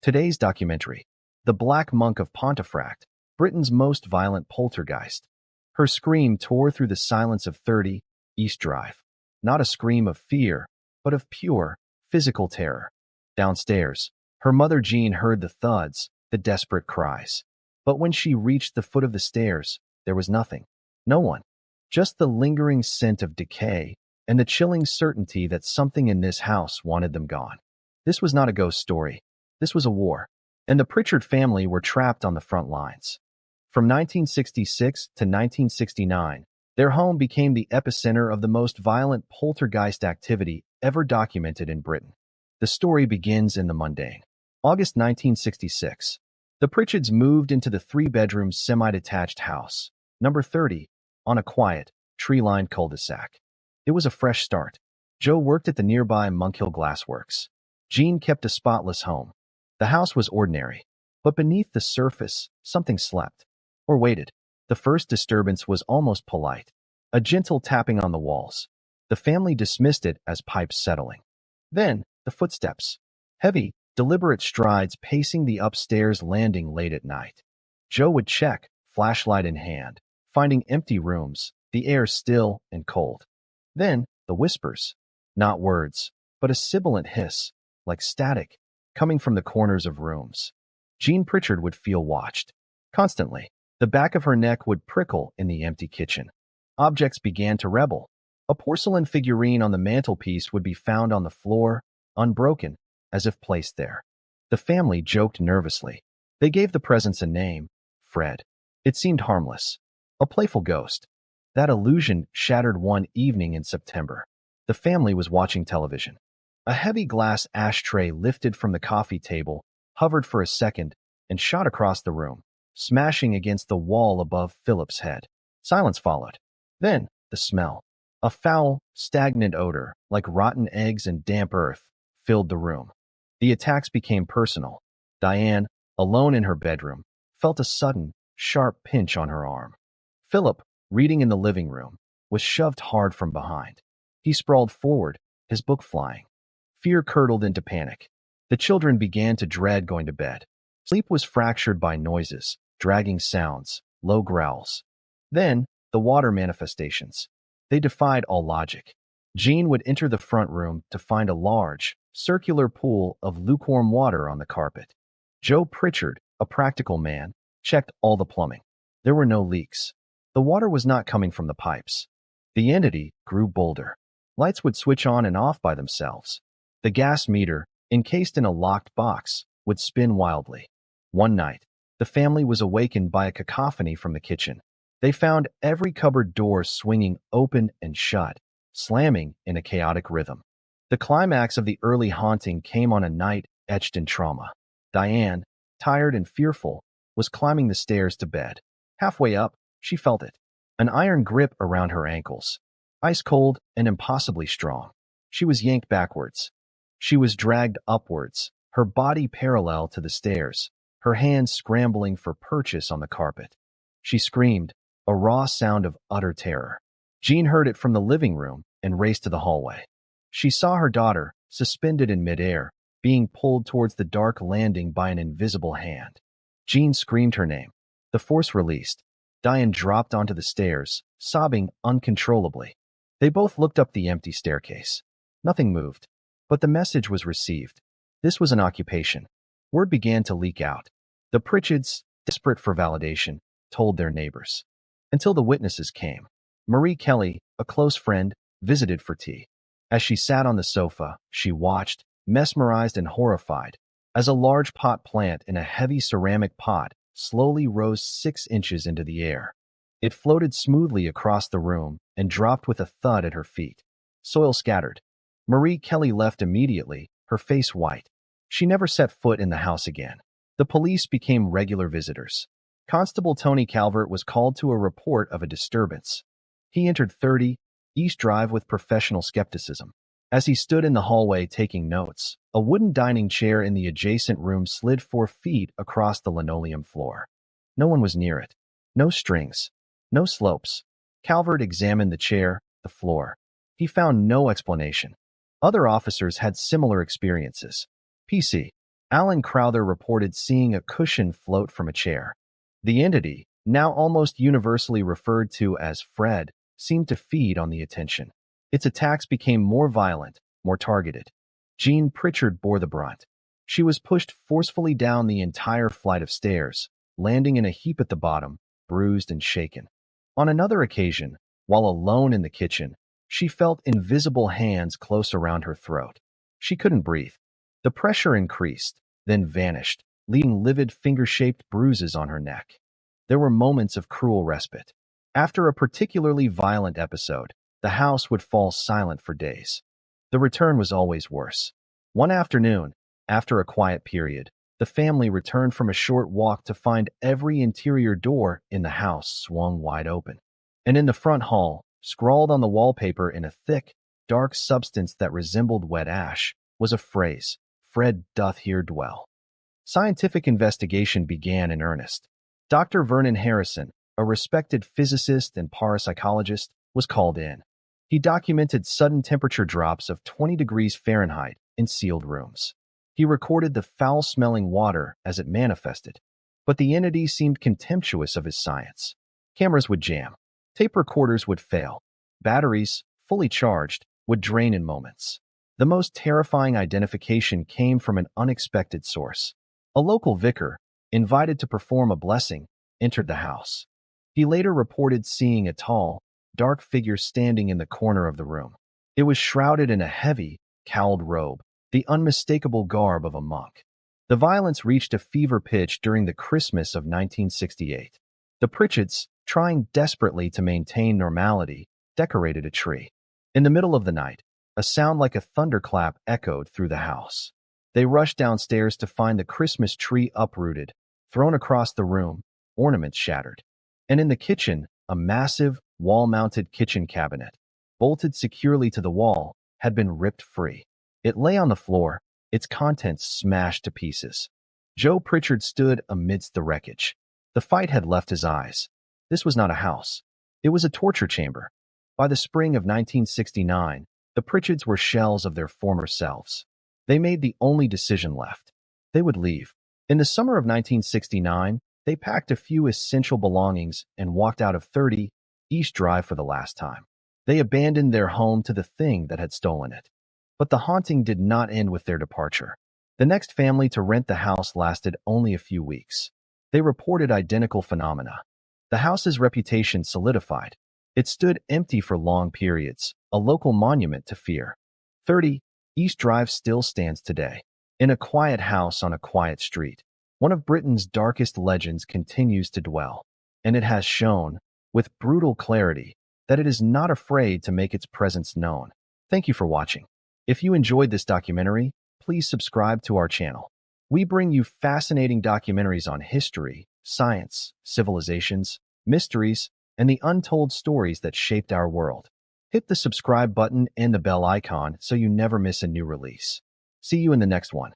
Today's documentary, The Black Monk of Pontefract, Britain's most violent poltergeist. Her scream tore through the silence of 30 East Drive. Not a scream of fear, but of pure, physical terror. Downstairs, her mother Jean heard the thuds, the desperate cries. But when she reached the foot of the stairs, there was nothing. No one. Just the lingering scent of decay and the chilling certainty that something in this house wanted them gone. This was not a ghost story. This was a war, and the Pritchard family were trapped on the front lines. From 1966 to 1969, their home became the epicenter of the most violent poltergeist activity ever documented in Britain. The story begins in the mundane. August 1966. The Pritchards moved into the three-bedroom semi-detached house, number 30, on a quiet, tree-lined cul-de-sac. It was a fresh start. Joe worked at the nearby Monkhill Glassworks. Jean kept a spotless home. The house was ordinary, but beneath the surface, something slept. Or waited. The first disturbance was almost polite. A gentle tapping on the walls. The family dismissed it as pipes settling. Then, the footsteps. Heavy, deliberate strides pacing the upstairs landing late at night. Joe would check, flashlight in hand, finding empty rooms, the air still and cold. Then, the whispers. Not words, but a sibilant hiss, like static, coming from the corners of rooms. Jean Pritchard would feel watched. Constantly. The back of her neck would prickle in the empty kitchen. Objects began to rebel. A porcelain figurine on the mantelpiece would be found on the floor, unbroken, as if placed there. The family joked nervously. They gave the presence a name, Fred. It seemed harmless. A playful ghost. That illusion shattered one evening in September. The family was watching television. A heavy glass ashtray lifted from the coffee table, hovered for a second, and shot across the room, smashing against the wall above Philip's head. Silence followed. Then, the smell. A foul, stagnant odor, like rotten eggs and damp earth, filled the room. The attacks became personal. Diane, alone in her bedroom, felt a sudden, sharp pinch on her arm. Philip, reading in the living room, was shoved hard from behind. He sprawled forward, his book flying. Fear curdled into panic. The children began to dread going to bed. Sleep was fractured by noises, dragging sounds, low growls. Then, the water manifestations. They defied all logic. Jean would enter the front room to find a large, circular pool of lukewarm water on the carpet. Joe Pritchard, a practical man, checked all the plumbing. There were no leaks. The water was not coming from the pipes. The entity grew bolder. Lights would switch on and off by themselves. The gas meter, encased in a locked box, would spin wildly. One night, the family was awakened by a cacophony from the kitchen. They found every cupboard door swinging open and shut, slamming in a chaotic rhythm. The climax of the early haunting came on a night etched in trauma. Diane, tired and fearful, was climbing the stairs to bed. Halfway up, she felt it. An iron grip around her ankles. Ice cold and impossibly strong. She was yanked backwards. She was dragged upwards, her body parallel to the stairs, her hands scrambling for purchase on the carpet. She screamed, a raw sound of utter terror. Jean heard it from the living room and raced to the hallway. She saw her daughter, suspended in midair, being pulled towards the dark landing by an invisible hand. Jean screamed her name. The force released. Diane dropped onto the stairs, sobbing uncontrollably. They both looked up the empty staircase. Nothing moved. But the message was received. This was an occupation. Word began to leak out. The Pritchards, desperate for validation, told their neighbors. Until the witnesses came. Marie Kelly, a close friend, visited for tea. As she sat on the sofa, she watched, mesmerized and horrified, as a large pot plant in a heavy ceramic pot slowly rose 6 inches into the air. It floated smoothly across the room and dropped with a thud at her feet. Soil scattered. Marie Kelly left immediately, her face white. She never set foot in the house again. The police became regular visitors. Constable Tony Calvert was called to a report of a disturbance. He entered 30 East Drive with professional skepticism. As he stood in the hallway taking notes, a wooden dining chair in the adjacent room slid 4 feet across the linoleum floor. No one was near it. No strings. No slopes. Calvert examined the chair, the floor. He found no explanation. Other officers had similar experiences. PC. Alan Crowther reported seeing a cushion float from a chair. The entity, now almost universally referred to as Fred, seemed to feed on the attention. Its attacks became more violent, more targeted. Jean Pritchard bore the brunt. She was pushed forcefully down the entire flight of stairs, landing in a heap at the bottom, bruised and shaken. On another occasion, while alone in the kitchen, she felt invisible hands close around her throat. She couldn't breathe. The pressure increased, then vanished, leaving livid finger-shaped bruises on her neck. There were moments of cruel respite. After a particularly violent episode, the house would fall silent for days. The return was always worse. One afternoon, after a quiet period, the family returned from a short walk to find every interior door in the house swung wide open. And in the front hall, scrawled on the wallpaper in a thick, dark substance that resembled wet ash, was a phrase, "Fred doth here dwell." Scientific investigation began in earnest. Dr. Vernon Harrison, a respected physicist and parapsychologist, was called in. He documented sudden temperature drops of 20 degrees Fahrenheit in sealed rooms. He recorded the foul-smelling water as it manifested, but the entity seemed contemptuous of his science. Cameras would jam. Tape recorders would fail. Batteries, fully charged, would drain in moments. The most terrifying identification came from an unexpected source. A local vicar, invited to perform a blessing, entered the house. He later reported seeing a tall, dark figure standing in the corner of the room. It was shrouded in a heavy, cowled robe, the unmistakable garb of a monk. The violence reached a fever pitch during the Christmas of 1968. The Pritchards, trying desperately to maintain normality, decorated a tree. In the middle of the night, a sound like a thunderclap echoed through the house. They rushed downstairs to find the Christmas tree uprooted, thrown across the room, ornaments shattered. And in the kitchen, a massive, wall-mounted kitchen cabinet, bolted securely to the wall, had been ripped free. It lay on the floor, its contents smashed to pieces. Joe Pritchard stood amidst the wreckage. The fight had left his eyes. This was not a house. It was a torture chamber. By the spring of 1969, the Pritchards were shells of their former selves. They made the only decision left. They would leave. In the summer of 1969, they packed a few essential belongings and walked out of 30 East Drive for the last time. They abandoned their home to the thing that had stolen it. But the haunting did not end with their departure. The next family to rent the house lasted only a few weeks. They reported identical phenomena. The house's reputation solidified. It stood empty for long periods, a local monument to fear. 30 East Drive still stands today. In a quiet house on a quiet street, one of Britain's darkest legends continues to dwell. And it has shown, with brutal clarity, that it is not afraid to make its presence known. Thank you for watching. If you enjoyed this documentary, please subscribe to our channel. We bring you fascinating documentaries on history, science, civilizations, mysteries, and the untold stories that shaped our world. Hit the subscribe button and the bell icon so you never miss a new release. See you in the next one.